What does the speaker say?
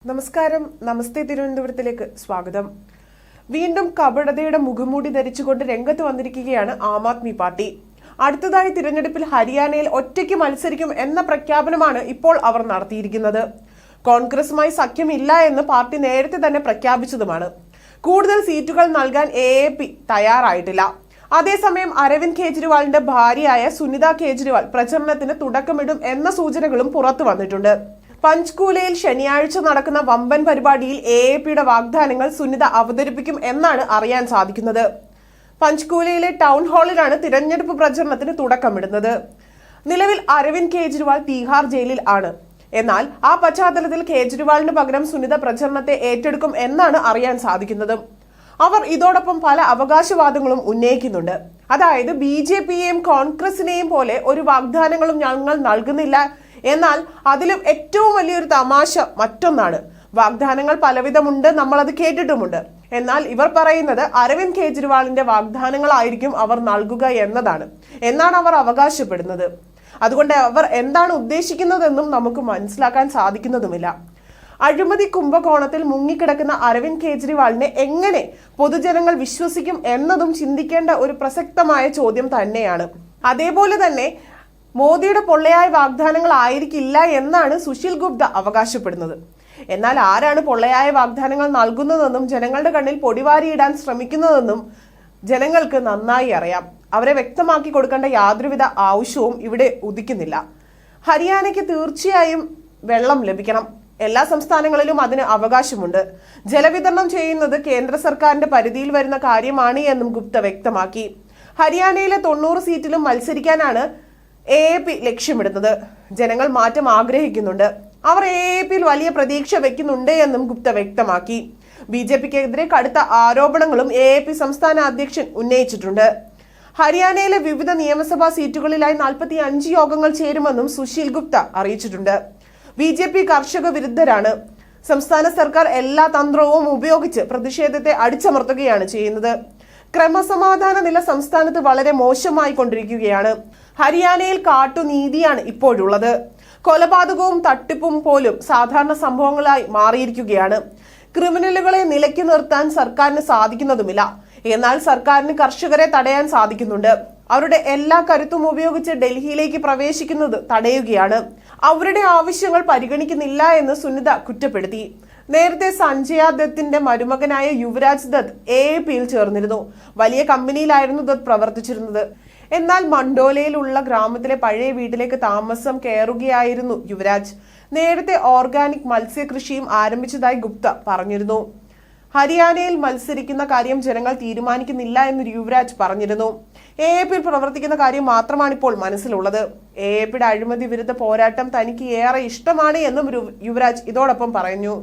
നമസ്കാരം, നമസ്തേ തിരുവനന്തപുരത്തിലേക്ക് സ്വാഗതം. വീണ്ടും കപടതയുടെ മുഖംമൂടി ധരിച്ചുകൊണ്ട് രംഗത്ത് വന്നിരിക്കുകയാണ് ആം ആദ്മി പാർട്ടി. അടുത്തതായി തിരഞ്ഞെടുപ്പിൽ ഹരിയാനയിൽ ഒറ്റയ്ക്ക് മത്സരിക്കും എന്ന പ്രഖ്യാപനമാണ് ഇപ്പോൾ അവർ നടത്തിയിരിക്കുന്നത്. കോൺഗ്രസുമായി സഖ്യമില്ല എന്ന് പാർട്ടി നേരത്തെ തന്നെ പ്രഖ്യാപിച്ചതുമാണ്. കൂടുതൽ സീറ്റുകൾ നൽകാൻ AAP തയ്യാറായിട്ടില്ല. അതേസമയം അരവിന്ദ് കെജ്രിവാളിന്റെ ഭാര്യയായ സുനിത കെജ്രിവാൾ പ്രചരണത്തിന് തുടക്കമിടും എന്ന സൂചനകളും പുറത്തു വന്നിട്ടുണ്ട്. പഞ്ച്കൂലയിൽ ശനിയാഴ്ച നടക്കുന്ന വമ്പൻ പരിപാടിയിൽ AAPയുടെ വാഗ്ദാനങ്ങൾ സുനിത അവതരിപ്പിക്കും എന്നാണ് അറിയാൻ സാധിക്കുന്നത്. പഞ്ച്കൂലയിലെ ടൗൺ ഹാളിലാണ് തിരഞ്ഞെടുപ്പ് പ്രചരണത്തിന് തുടക്കമിടുന്നത്. നിലവിൽ അരവിന്ദ് കെജ്രിവാൾ തീഹാർ ജയിലിൽ ആണ്. എന്നാൽ ആ പശ്ചാത്തലത്തിൽ കെജ്രിവാളിന് പകരം സുനിത പ്രചരണത്തെ ഏറ്റെടുക്കും എന്നാണ് അറിയാൻ സാധിക്കുന്നത്. അവർ ഇതോടൊപ്പം പല അവകാശവാദങ്ങളും ഉന്നയിക്കുന്നുണ്ട്. അതായത് BJPയെയും കോൺഗ്രസിനെയും പോലെ ഒരു വാഗ്ദാനങ്ങളും ഞങ്ങൾ നൽകുന്നില്ല. എന്നാൽ അതിലും ഏറ്റവും വലിയൊരു തമാശ മറ്റൊന്നാണ്. വാഗ്ദാനങ്ങൾ പലവിധമുണ്ട്, നമ്മളത് കേട്ടിട്ടുമുണ്ട്. എന്നാൽ ഇവർ പറയുന്നത് അരവിന്ദ് കെജ്രിവാളിന്റെ വാഗ്ദാനങ്ങളായിരിക്കും അവർ നൽകുക എന്നാണ് അവർ അവകാശപ്പെടുന്നത്. അതുകൊണ്ട് അവർ എന്താണ് ഉദ്ദേശിക്കുന്നതെന്നും നമുക്ക് മനസ്സിലാക്കാൻ സാധിക്കുന്നതുമില്ല. അഴിമതി കുംഭകോണത്തിൽ മുങ്ങിക്കിടക്കുന്ന അരവിന്ദ് കെജ്രിവാളിനെ എങ്ങനെ പൊതുജനങ്ങൾ വിശ്വസിക്കും എന്നതും ചിന്തിക്കേണ്ട ഒരു പ്രസക്തമായ ചോദ്യം തന്നെയാണ്. അതേപോലെ തന്നെ മോദിയുടെ പൊള്ളയായ വാഗ്ദാനങ്ങൾ ആയിരിക്കില്ല എന്നാണ് സുശീൽ ഗുപ്ത അവകാശപ്പെടുന്നത്. എന്നാൽ ആരാണ് പൊള്ളയായ വാഗ്ദാനങ്ങൾ നൽകുന്നതെന്നും ജനങ്ങളുടെ കണ്ണിൽ പൊടിവാരിയിടാൻ ശ്രമിക്കുന്നതെന്നും ജനങ്ങൾക്ക് നന്നായി അറിയാം. അവരെ വ്യക്തമാക്കി കൊടുക്കേണ്ട യാതൊരുവിധ ആവശ്യവും ഇവിടെ ഉദിക്കുന്നില്ല. ഹരിയാനയ്ക്ക് തീർച്ചയായും വെള്ളം ലഭിക്കണം. എല്ലാ സംസ്ഥാനങ്ങളിലും അതിന് അവകാശമുണ്ട്. ജലവിതരണം ചെയ്യുന്നത് കേന്ദ്ര സർക്കാരിന്റെ പരിധിയിൽ വരുന്ന കാര്യമാണ് എന്നും ഗുപ്ത വ്യക്തമാക്കി. ഹരിയാനയിലെ 90 സീറ്റിലും മത്സരിക്കാനാണ് AAP ലക്ഷ്യമിടുന്നത്. ജനങ്ങൾ മാറ്റം ആഗ്രഹിക്കുന്നുണ്ട്. അവർ AAPയിൽ വലിയ പ്രതീക്ഷ വെക്കുന്നുണ്ട് എന്നും ഗുപ്ത വ്യക്തമാക്കി. BJPക്കെതിരെ കടുത്ത ആരോപണങ്ങളും AAP സംസ്ഥാന അധ്യക്ഷൻ ഉന്നയിച്ചിട്ടുണ്ട്. ഹരിയാനയിലെ വിവിധ നിയമസഭാ സീറ്റുകളിലായി 45 യോഗങ്ങൾ ചേരുമെന്നും സുശീൽ ഗുപ്ത അറിയിച്ചിട്ടുണ്ട്. BJP കർഷക വിരുദ്ധരാണ്. സംസ്ഥാന സർക്കാർ എല്ലാ തന്ത്രവും ഉപയോഗിച്ച് പ്രതിഷേധത്തെ അടിച്ചമർത്തുകയാണ് ചെയ്യുന്നത്. ക്രമസമാധാന നില സംസ്ഥാനത്ത് വളരെ മോശമായി കൊണ്ടിരിക്കുകയാണ്. ഹരിയാനയിൽ കാട്ടുനീതിയാണ് ഇപ്പോഴുള്ളത്. കൊലപാതകവും തട്ടിപ്പും പോലും സാധാരണ സംഭവങ്ങളായി മാറിയിരിക്കുകയാണ്. ക്രിമിനലുകളെ നിലയ്ക്ക് നിർത്താൻ സർക്കാരിന് സാധിക്കുന്നതുമില്ല. എന്നാൽ സർക്കാരിന് കർഷകരെ തടയാൻ സാധിക്കുന്നുണ്ട്. അവരുടെ എല്ലാ കരുത്തും ഉപയോഗിച്ച് ഡൽഹിയിലേക്ക് പ്രവേശിക്കുന്നത് തടയുകയാണ്. അവരുടെ ആവശ്യങ്ങൾ പരിഗണിക്കുന്നില്ല എന്ന് സുനിത കുറ്റപ്പെടുത്തി. നേരത്തെ സഞ്ജയ ദത്തിന്റെ മരുമകനായ യുവരാജ് ദത്ത് AAPയിൽ ചേർന്നിരുന്നു. വലിയ കമ്പനിയിലായിരുന്നു ദത്ത് പ്രവർത്തിച്ചിരുന്നത്. എന്നാൽ മണ്ടോലയിലുള്ള ഗ്രാമത്തിലെ പഴയ വീട്ടിലേക്ക് താമസം കയറുകയായിരുന്നു യുവരാജ്. നേരത്തെ ഓർഗാനിക് മത്സ്യകൃഷിയും ആരംഭിച്ചതായി ഗുപ്ത പറഞ്ഞിരുന്നു. ഹരിയാനയിൽ മത്സരിക്കുന്ന കാര്യം ജനങ്ങൾ തീരുമാനിക്കുന്നില്ല എന്ന് യുവരാജ് പറഞ്ഞിരുന്നു. AAPയിൽ പ്രവർത്തിക്കുന്ന കാര്യം മാത്രമാണ് ഇപ്പോൾ മനസ്സിലുള്ളത്. AAPയുടെ അഴിമതി വിരുദ്ധ പോരാട്ടം തനിക്ക് ഏറെ ഇഷ്ടമാണ് എന്നും യുവരാജ് ഇതോടൊപ്പം പറഞ്ഞു.